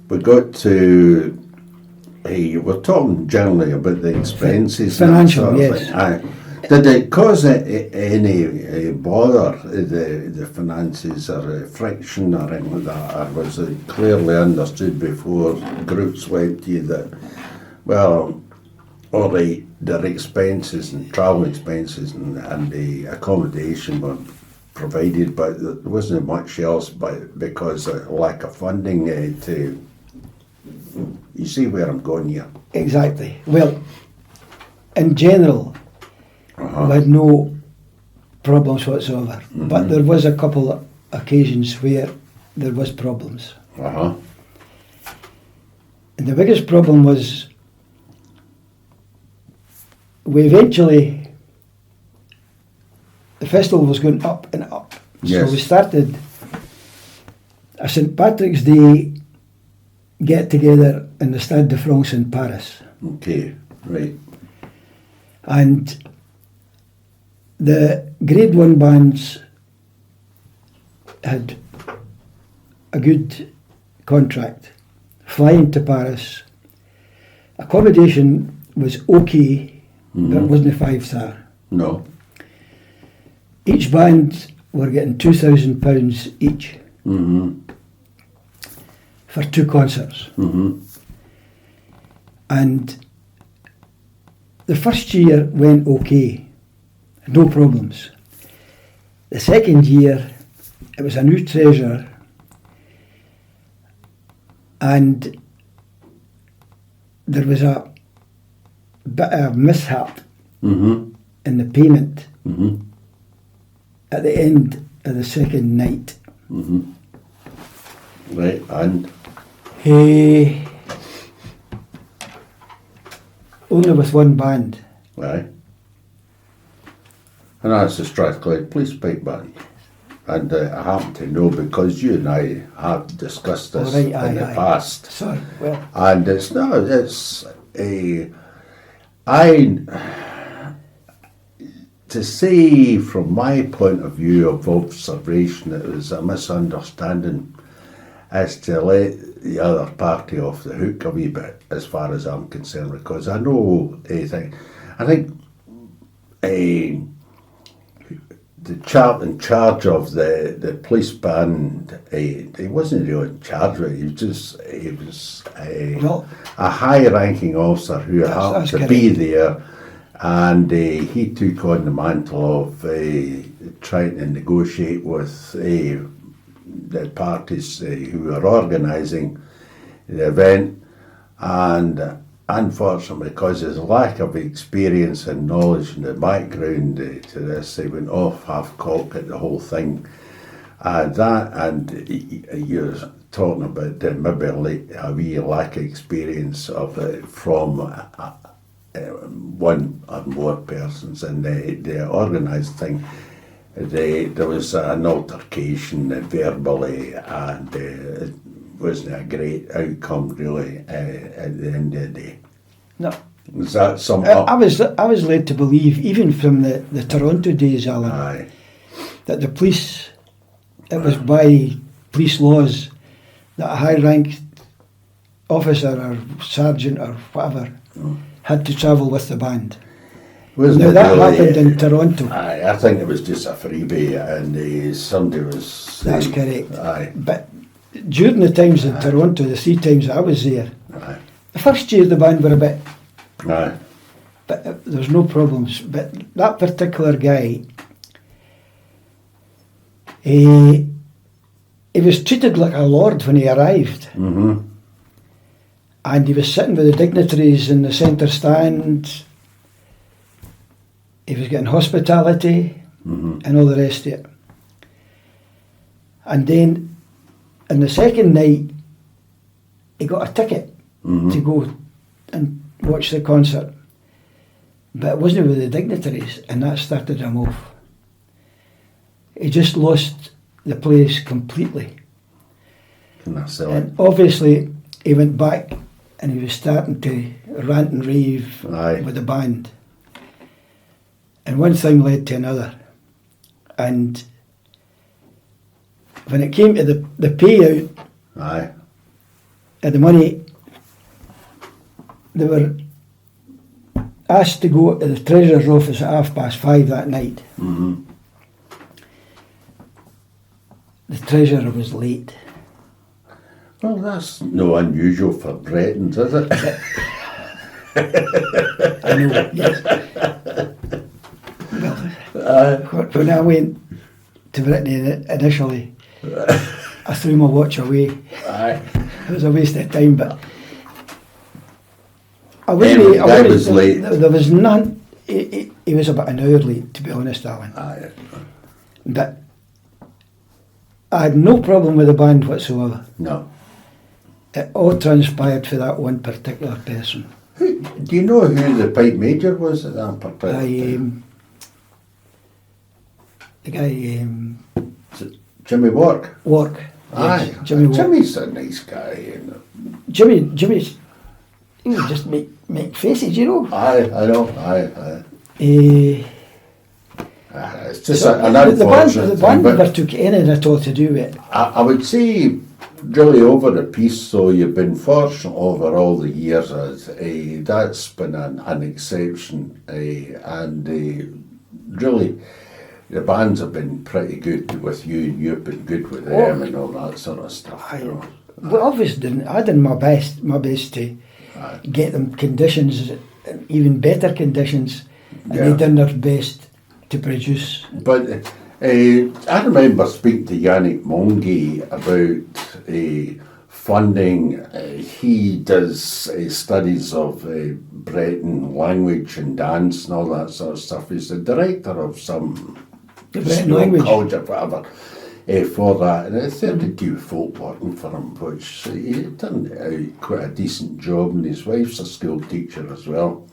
we got to, we're talking generally about the expenses. Financial, and that sort of yes. thing. Aye. Did it cause any bother, the finances, or friction or anything like that, or was it clearly understood before groups went to you that, well, all right, their expenses and travel expenses and the accommodation were provided, but there wasn't much else because of lack of funding to... You see where I'm going here? Exactly. Well, in general, Uh-huh. we had no problems whatsoever. Mm-hmm. But there was a couple of occasions where there was problems. Uh-huh. And the biggest problem was the festival was going up and up. Yes. So we started a St. Patrick's Day get together in the Stade de France in Paris. Okay, right. And the grade 1 bands had a good contract, flying to Paris. Accommodation was okay, but it wasn't a 5-star. No. Each band were getting £2,000 each for 2 concerts. And the first year went okay, no problems. The second year, it was a new treasurer, and there was a bit of mishap in the payment at the end of the second night. Right, and? Only with one band. Right. And that's the Strathclyde Police Pipe Band. And I happen to know because you and I have discussed this in the past. Sorry, well. And it's to say from my point of view of observation, it was a misunderstanding as to let the other party off the hook a wee bit, as far as I'm concerned, because I know I think the chap in charge of the police band, he wasn't really in charge of it. He was a high-ranking officer who happened to be there, and he took on the mantle of trying to negotiate with the parties who were organising the event, and unfortunately, because of his lack of experience and knowledge and the background to this, he went off half-cocked at the whole thing. You're talking about maybe a wee lack of experience of it from one or more persons in the organised thing. There was an altercation verbally, and it wasn't a great outcome really at the end of the day. No. Was that summed up? I was led to believe, even from the Toronto days, Alan, Aye. that the police, it was by police laws that a high-ranked officer or sergeant or whatever had to travel with the band. Now that happened in Toronto. Aye, I think it was just a freebie, and somebody was... That's correct. Aye. But during the times in Toronto, the 3 times I was there, the first year the band were a bit... Aye. But there was no problems. But that particular guy, he was treated like a lord when he arrived. And he was sitting with the dignitaries in the centre stand. He was getting hospitality and all the rest of it. And then, in the second night, he got a ticket to go and watch the concert. But it wasn't with the dignitaries, and that started him off. He just lost the place completely. And obviously, he went back and he was starting to rant and rave with the band. And one thing led to another. And when it came to the payout, had the money. They were asked to go to the treasurer's office at 5:30 that night. Mm-hmm. The treasurer was late. Well, that's no unusual for Bretons, is it? I know, yes. Well, when I went to Britain initially, I threw my watch away. Aye. It was a waste of time, but That was late. There was none. He was about an hour late, to be honest, Alan. Aye. But I had no problem with the band whatsoever. No. It all transpired for that one particular person. Do you know who the pipe major was at that particular time? The guy, Jimmy Wark. Wark. Aye. Yes, Jimmy Wark. Jimmy's a nice guy. You know. Jimmy's, he would just make faces, you know. Aye, I know. Aye. It's just So an the unfortunate band thing, but never took anything at all to do with it. I would say, really over the piece, so you've been fortunate over all the years. That's been an exception, and really, the bands have been pretty good with you, and you've been good with them, and all that sort of stuff. You know. Well, obviously, I did my best to get them conditions, even better conditions, and they done their best to produce. But I remember speaking to Yannick Monge about funding. He does studies of Breton language and dance and all that sort of stuff. He's the director of some Breton college or whatever for that. And it's 32 folk working for him, which he's done quite a decent job, and his wife's a school teacher as well.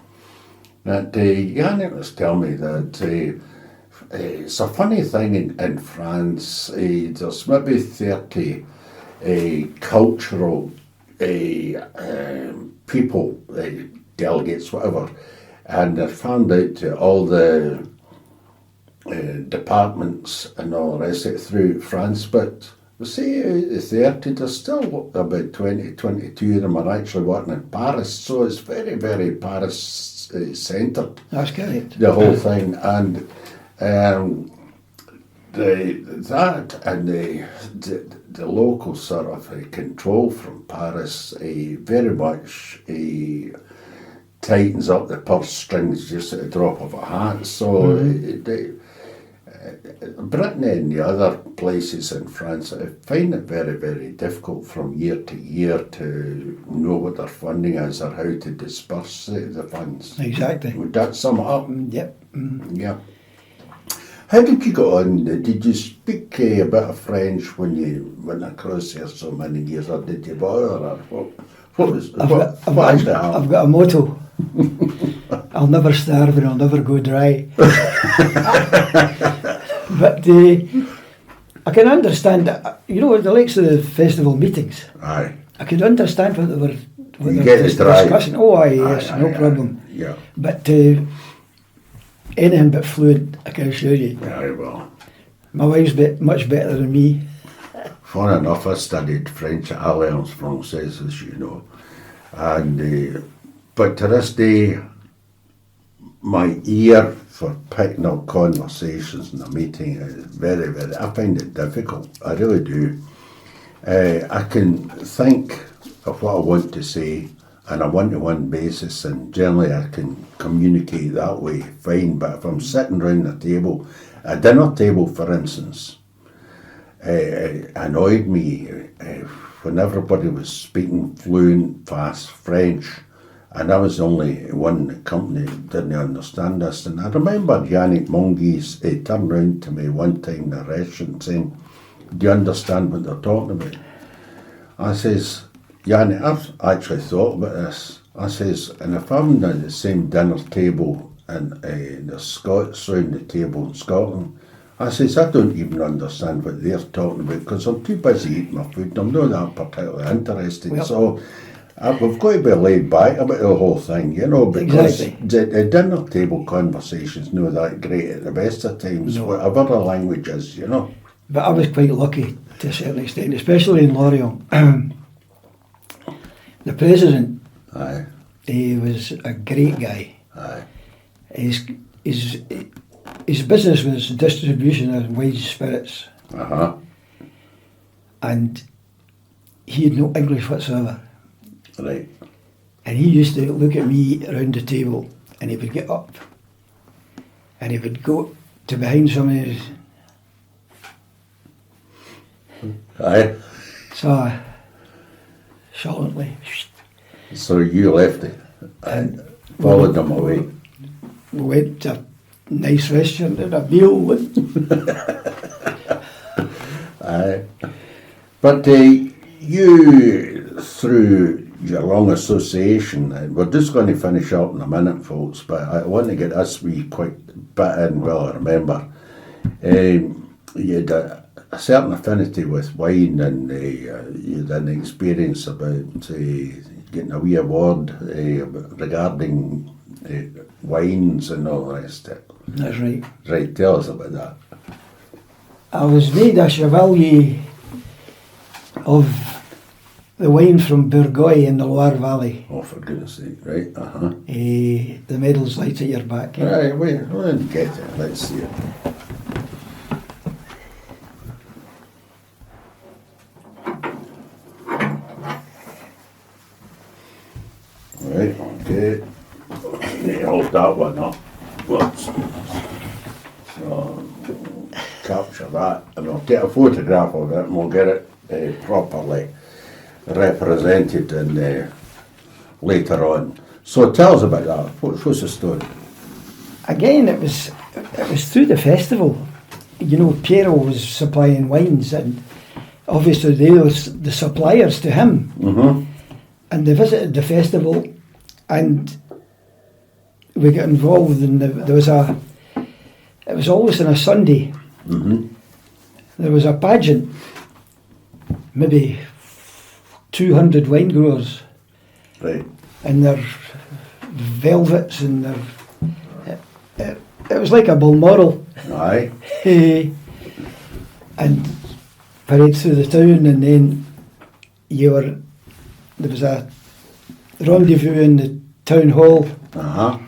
That Yannick was telling me that it's a funny thing in France. There's maybe 30 cultural people, delegates, whatever, and they're found out to all the departments and all the rest of it through France. But we say out of 30, there's still about 22 of them are actually working in Paris. So it's very, very Paris centred. That's correct. The whole thing, and that and the local sort of control from Paris very much tightens up the purse strings just at the drop of a hat. So Britain and the other places in France, I find it very, very difficult from year to year to know what their funding is or how to disperse the funds. Exactly. Would that sum it up? Yep. Yeah. How did you go on? Did you speak a bit of French when you went across here so many years, or did you bother? Or what actually happened? I've got a motto. I'll never starve and I'll never go dry. But I can understand, the likes of the festival meetings. Aye. I could understand what they were dry. discussing. Oh, aye, yes, no problem. Yeah. But anything but fluent, I can assure you. Aye, well. My wife's much better than me. Fun enough, I studied French at Alliance Française, as you know. And but to this day, my ear for picking up conversations in a meeting is very, very, I find it difficult. I really do. I can think of what I want to say on a one-to-one basis, and generally I can communicate that way fine. But if I'm sitting around a table, a dinner table for instance, annoyed me when everybody was speaking fluent, fast French, and I was the only one in the company that didn't understand this. And I remember Yannick Monge's turned round to me one time in the restaurant saying, "Do you understand what they're talking about?" I says, "Yannick, I've actually thought about this." I says, "And if I'm at the same dinner table and the Scots round the table in Scotland," I says, "I don't even understand what they're talking about because I'm too busy eating my food. I'm not that particularly interested." Well, so we've got to be laid back about the whole thing, because the dinner table conversation's not that great at the best of times, whatever the language is, But I was quite lucky to a certain extent, especially in Lorient. The president, Aye. he was a great guy. Aye. His business was distribution of wine spirits, Uh-huh. and he had no English whatsoever. Right. And he used to look at me around the table, and he would get up, and he would go to behind somebody. Aye. So, silently, So you left it and followed them away. we went to a nice restaurant and a meal. Aye. But you, through your long association, we're just going to finish up in a minute, folks, but I want to get this wee quick bit in. Well, I remember you had a certain affinity with wine, and you had an experience about getting a wee award regarding wines and all the rest of it. That's right. Right, tell us about that. I was made a chevalier of the wine from Bourgogne in the Loire Valley. Oh, for goodness sake, right, uh-huh. The medal's right at your back. Right, we'll get it, let's see it. Right, okay. Hold that one up. Whoops. So, capture that, and I'll take a photograph of it, and we'll get it properly represented later on. So tell us about that. What's the story? Again, it was through the festival. You know, Piero was supplying wines, and obviously they were the suppliers to him. Mm-hmm. And they visited the festival, and we got involved in it was always on a Sunday. Mm-hmm. There was a pageant, maybe 200 wine growers, Right. and their velvets and their it was like a Balmoral. Aye. And parade through the town, and then there was a rendezvous in the town hall, Uh-huh.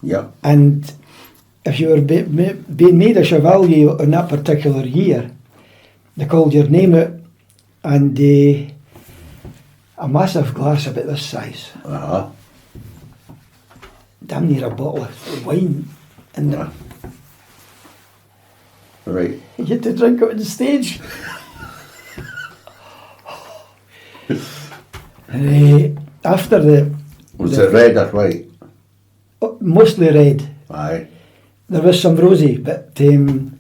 Yep. and if you were being made a chevalier on that particular year, they called your name out, and a massive glass about this size, Uh-huh. damn near a bottle of wine, and Right. you had to drink it on stage. And after Was it red or white? mostly red. Aye. There was some rosy, but and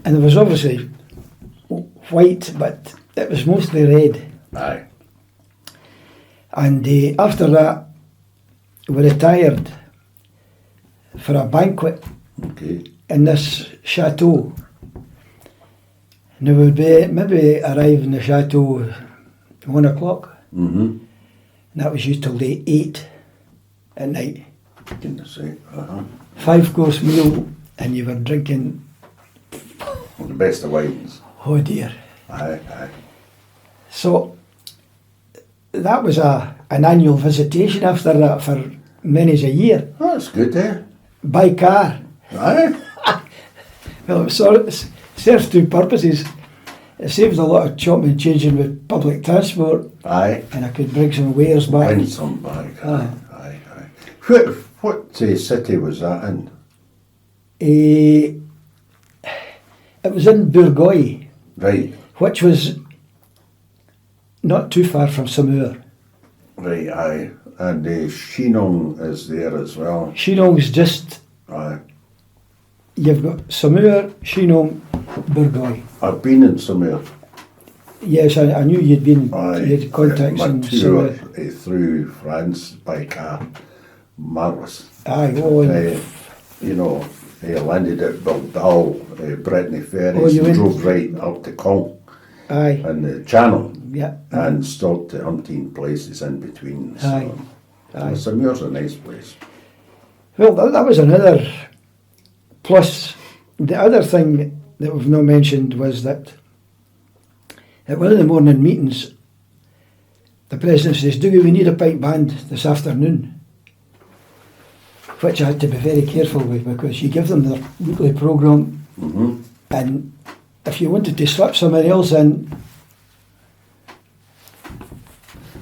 there was obviously white, but it was mostly red. Aye. And after that, we retired for a banquet Okay. in this chateau. And we would maybe arrive in the chateau 1 o'clock. Mm-hmm. And that was used till late 8 at night. Goodness sake. Uh-huh. 5-course meal, and you were drinking, The best of wines. oh dear. Aye, aye. So that was an annual visitation after that for many's a year, Oh, that's good, eh? by car. Aye. Well, it serves two purposes. It saves a lot of chopping and changing with public transport, Aye. and I could bring some wares back. Bring some back. Aye. Aye, aye. What city was that in? It was in Bourgogne, Right. which was not too far from Saumur. Right, aye. And Chinon is there as well. Chinon's just, Aye. you've got Saumur, Chinon, Bourgogne. I've been in Saumur. Yes, I knew you'd been, Aye. you had contacts My in tour Saumur. through France by car. Marvellous. Aye, oh, and You know, landed at Bilbao, Brittany Ferries, Oh, you went- drove right up to Caen aye, and the Channel, yeah, and stopped at umpteen places in between. Aye, aye. Saumur's a nice place. Well, that was another plus. The other thing that we've not mentioned was that at one of the morning meetings, the president says, Dougie, we need a pipe band this afternoon. Which I had to be very careful with, because you give them their weekly programme, and if you wanted to slip somebody else in,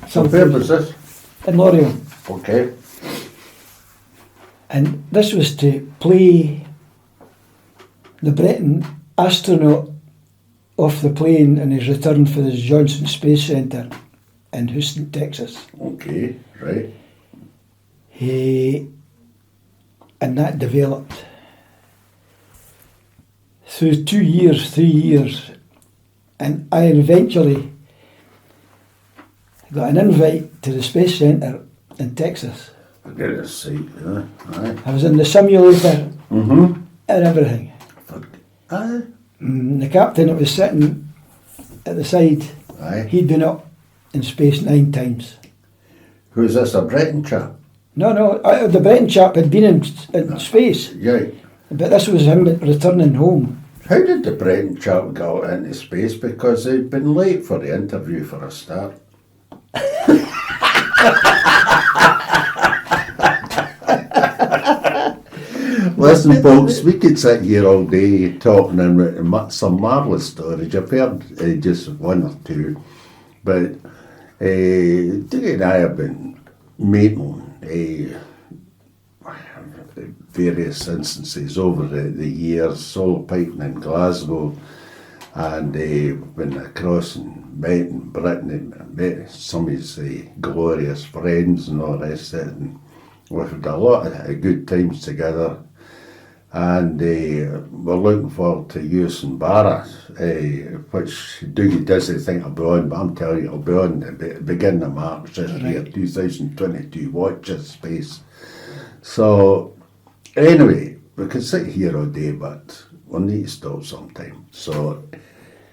So where was this? in L'Oreal. Okay. And this was to play the Breton astronaut off the plane in his return for the Johnson Space Centre in Houston, Texas. Okay, right. And that developed through 2 years, 3 years, and I eventually got an invite to the Space Centre in Texas. For goodness sake, aye. I was in the simulator Mm-hmm. and everything. Aye. The captain that was sitting at the side, Aye. he'd been up in space 9 times. Who's this, a Breton chap? No, the Breton chap had been in space, Yeah. but this was him returning home. How did the Breton chap go into space? Because they'd been late for the interview for a start. Listen, folks, we could sit here all day talking and some marvellous stories. You've heard just one or two, but Dougie and I have been meeting various instances over the years, solo piping in Glasgow, and been across and met in Britain and met some of his glorious friends and all the rest of it. And we've had a lot of good times together, and we're looking forward to using Barra, which Dougie doesn't think I'll be on, but I'm telling you, I'll be on the beginning of March this year, 2022. Watch this space. So, anyway, we can sit here all day, but we'll need to stop sometime. So,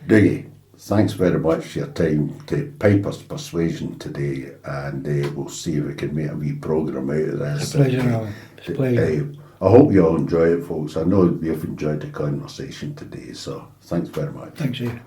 Dougie, thanks very much for your time to Pipers'Persuasion today, and we'll see if we can make a wee programme out of this. It's a pleasure, Alan. It's a pleasure. I hope you all enjoy it, folks. I know you've enjoyed the conversation today, so thanks very much. Thanks, you.